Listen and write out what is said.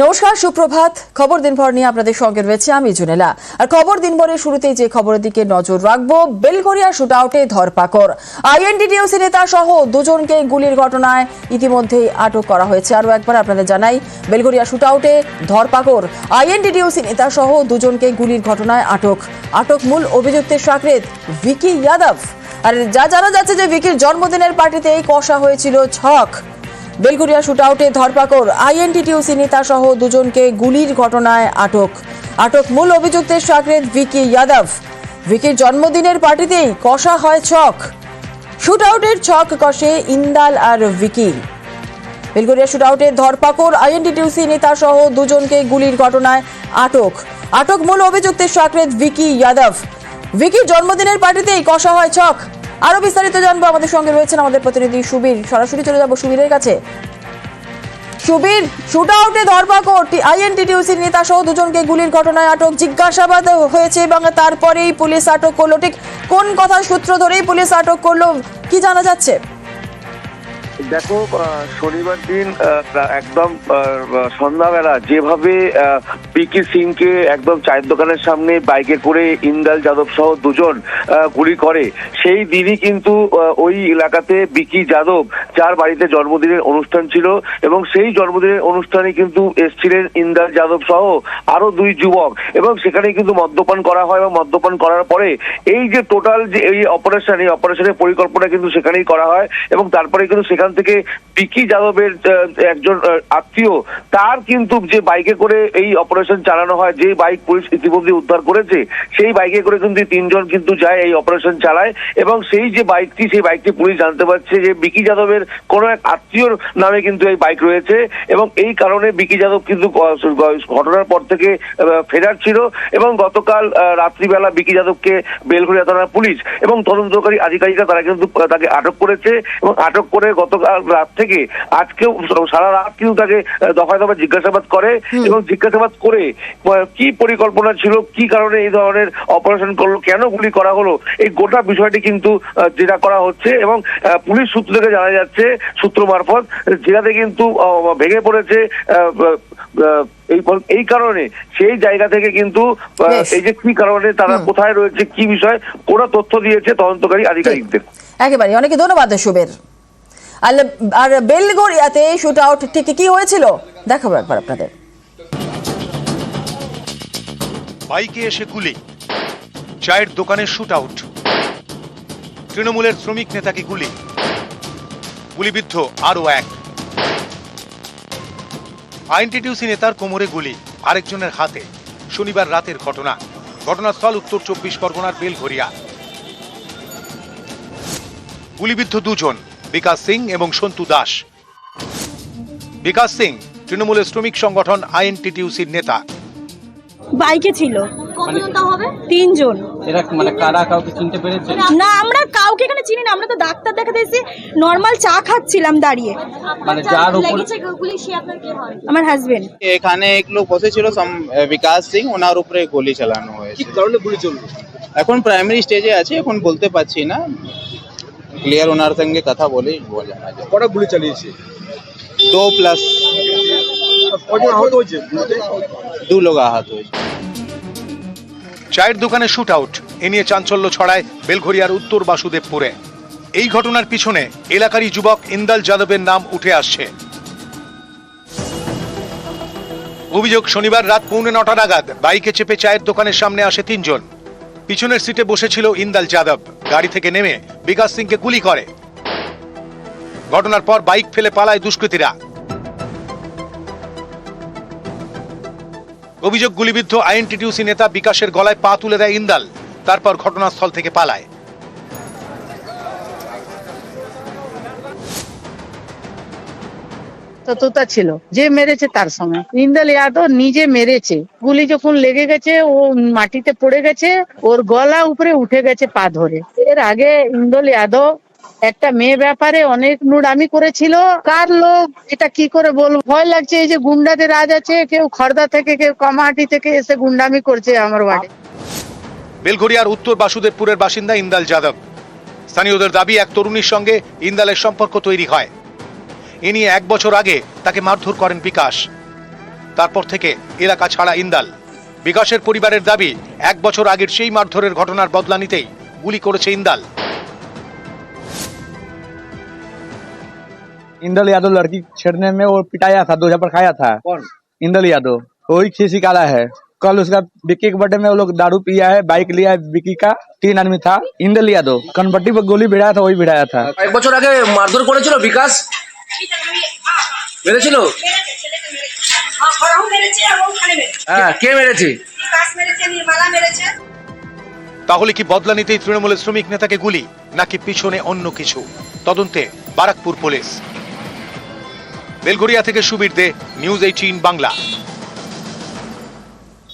নমস্কার, সুপ্রভাত। খবর দিনভর নিয়ে আপনাদের সঙ্গে রয়েছে আমি জুনেলা। আর খবর দিনভরের শুরুতেই যে খবরের দিকে নজর রাখবো, বেলঘরিয়া শুটআউটে ধরপাকড়। আইএনটিটিউসি নেতা সহ দুজনকে গুলির ঘটনায় ইতিমধ্যেই আটক করা হয়েছে। আরও একবার আপনাদের জানাই, বেলঘরিয়া শুটআউটে ধরপাকড়। আইএনটিটিউসি নেতা সহ দুজনকে গুলির ঘটনায় আটক মূল অভিযুক্তের সাকরেদ ভিকি যাদব। আর যা জানা যাচ্ছে যে ভিকির জন্মদিনের পার্টিতেই কষা হয়েছিল ছক। বেলঘরিয়া শুটআউটে ধরপাকড়, আইএনটিটিউসি নেতা সহ দুজনকে গুলির ঘটনায় আটক মূল অভিযুক্তের সাকরেদ ভিকি যাদব। ভিকির জন্মদিনের পার্টিতেই কষা হয় ছক। শুটআউটের ছক কষে ইন্দাল আর ভিকি। বেলঘরিয়া শুটআউটে ধরপাকড়, আইএনটিটিউসি নেতা সহ দুজনকে গুলির ঘটনায় আটক মূল অভিযুক্তের সাকরেদ ভিকি যাদব। ভিকির জন্মদিনের পার্টিতেই কষা হয় ছক। আরো বিস্তারিত জানবো, আমাদের সঙ্গে রয়েছেন আমাদের প্রতিনিধি সুবীর। সরাসরি চলে যাবো সুবীরের কাছে। সুবীর, শুটআউটে ধরপাকড়, আইএনটিটিউসি নেতা সহ দুজনকে গুলির ঘটনায় আটক, জিজ্ঞাসাবাদ হয়েছে এবং তারপরেই পুলিশ আটক করলো। ঠিক কোন কথার সূত্র ধরেই পুলিশ আটক করলো, কি জানা যাচ্ছে? দেখো, শনিবার দিন একদম সন্ধ্যাবেলা যেভাবে পিকি সিংকে একদম চায়ের দোকানের সামনে বাইকে করে ইন্দাল যাদব সহ দুজন গুলি করে, সেই দিনই কিন্তু ওই এলাকাতে বিকি যাদব, যার বাড়িতে জন্মদিনের অনুষ্ঠান ছিল, এবং সেই জন্মদিনের অনুষ্ঠানে কিন্তু এসছিলেন ইন্দাল যাদব সহ আরো দুই যুবক, এবং সেখানে কিন্তু মদ্যপান করা হয়। এবং মদ্যপান করার পরে এই যে টোটাল যে এই অপারেশনের পরিকল্পনা কিন্তু সেখানেই করা হয়। এবং তারপরে কিন্তু সেখান থেকে বিকি যাদবের একজন আত্মীয়, তার কিন্তু যে বাইকে করে এই অপারেশন চালানো হয়, যে বাইক পুলিশ ইতিমধ্যে উদ্ধার করেছে, সেই বাইকে করে কিন্তু তিনজন কিন্তু যায় এই অপারেশন চালায়। এবং সেই যে বাইকটি পুলিশ জানতে পারছে যে বিকি যাদবের কোনো এক আত্মীয়র নামে কিন্তু এই বাইক রয়েছে, এবং এই কারণে বিকি যাদব কিন্তু ঘটনার পর থেকে ফেরার ছিল। এবং গতকাল রাত্রিবেলা বিকি যাদবকে বেলঘরিয়া থানার পুলিশ এবং তদন্তকারী আধিকারিকরা তারা কিন্তু তাকে আটক করেছে, এবং আটক করে গতকাল রাত থেকে আজকেও সারা রাত কিন্তু তাকে দফায় দফায় জিজ্ঞাসাবাদ করে, এবং জিজ্ঞাসাবাদ করে কি পরিকল্পনা ছিল, কি কারণে এই ধরনের অপারেশন করলো, কেন গুলি করা হলো, এই গোটা বিষয়টি কিন্তু জেরা করা হচ্ছে। এবং পুলিশ সূত্র থেকে জানা যাচ্ছে, সূত্র মারফত জেলাতে কিন্তু ভেঙে পড়েছে এই কারণে, সেই জায়গা থেকে কিন্তু এই যে কি কারণে তারা কোথায় রয়েছে, কি বিষয়, কোনো তথ্য দিয়েছে তদন্তকারী আধিকারিকদের। একেবারে অনেকে ধন্যবাদ সুবীর। আর বেলঘরিয়াতে শুটআউট ঠিক কি হয়েছিল দেখাবো একবার আপনাদের। বাইকে এসে গুলি, চায়ের দোকানের শুটআউট, তৃণমূলের শ্রমিক নেতাকে গুলিবিদ্ধ আরো এক। আইএনটিটিউসি নেতার কোমরে গুলি, আরেকজনের হাতে। শনিবার রাতের ঘটনাস্থল উত্তর 24 পরগনার বেলঘরিয়া। গুলিবিদ্ধ দুজন, বিকাশ সিং এবং সন্তু দাস। বিকাশ সিং তৃণমূলের শ্রমিক সংগঠন আইএনটিটিউসির নেতা। বাইকে ছিল কতজন তাও হবে? 3 জন। এরা মানে কারা, কাউকে চিনতে পেরেছে? না, আমরা কাউকে এখানে চিনি না। আমরা তো ডাক্তার দেখাতে এসেছি, নরমাল চা খাচ্ছিলাম দাঁড়িয়ে। মানে যার উপর লেগেছে গুলি, সে আপনার কে হয়? আমার হাজবেন্ড। এখানে এক লোক বসেছিল বিকাশ সিং, ওনার উপরে গুলি চালানো হয়েছে। কি কারণে গুলি চললো? এখন প্রাইমারি স্টেজে আছে, এখন বলতে পারছি না। ক্লিয়ার ওনার সঙ্গে কথা বলে জানা যায়। কটা গুলি চালিয়েছে? 2+। কজন আহত হয়েছে? 2 লোক আহত হয়েছে। চায়ের দোকানে শুটআউট, এ নিয়ে চাঞ্চল্য ছড়ায় বেলঘরিয়ার উত্তর বাসুদেবপুরে। এই ঘটনার পিছনে এলাকারই যুবক ইন্দাল যাদবের নাম উঠে আসছে। অভিযোগ, শনিবার রাত 9:45 নাগাদ বাইকে চেপে চায়ের দোকানের সামনে আসে 3 জন। পিছনের সিটে বসেছিল ইন্দাল যাদব। গাড়ি থেকে নেমে বিকাশ সিংকে গুলি করে। ঘটনার পর বাইক ফেলে পালায় দুষ্কৃতীরা। অভিযোগ, গুলিবিদ্ধ আইএনটিটিউসি নেতা বিকাশের গলায় পা তুলে দেয় ইন্দাল, তারপর ঘটনাস্থল থেকে পালায়। শত্রুতা ছিল, যে মেরেছে তার সঙ্গে। ইন্দাল যাদব নিজে মেরেছে, গুলি যখন লেগে গেছে ও মাটিতে পড়ে গেছে, ওর গলা উপরে উঠে গেছে পা ধরে। এর আগে ইন্দাল যাদব একটা মেয়ে ব্যাপারে অনেক নোংরামি করেছিল। কার লোক এটা কি করে বলবো, ভয় লাগছে। এই যে গুন্ডাদের রাজ আছে, কেউ খড়দা থেকে, কেউ কামাহাটি থেকে এসে গুন্ডামি করছে আমার বাড়ি। বেলঘরিয়ার উত্তর বাসুদেবপুরের বাসিন্দা ইন্দাল যাদব। স্থানীয়দের দাবি, এক তরুণীর সঙ্গে ইন্দালের সম্পর্ক তৈরি হয়। এ নিয়ে 1 বছর আগে তাকে মারধর করেন বিকাশ। তারপর থেকে এলাকা ছাড়া ইন্দাল। বিকাশের পরিবারের দাবি, 1 বছর আগের সেই মারধরের ঘটনার বদলা নিতেই গুলি করেছে ইন্দাল। इंदल यादव लड़की छेड़ने में वो पिटाया था, 2 झापड़ खाया था। कौन? इंदल यादव वही खीसी काला है। कल उसका विक्की के बर्थडे में वो लोग दारू पिया है, बाइक लिया है विक्की का, 3 आदमी था। इंदल यादव कनपट्टी पर गोली भिड़ाया था, वही भिड़ाया था। 1 বছর আগে মারধর করেছিল বিকাশ, মেরেছিল? হ্যাঁ, কে মেরেছে? তাহলে কি বদলা নিতেই তৃণমূলের শ্রমিক নেতাকে গুলি, নাকি পিছনে অন্য কিছু? তদন্তে বারাকপুর পুলিশ। বেলঘরিয়া থেকে সুবীর দে, নিউজ 18 বাংলা।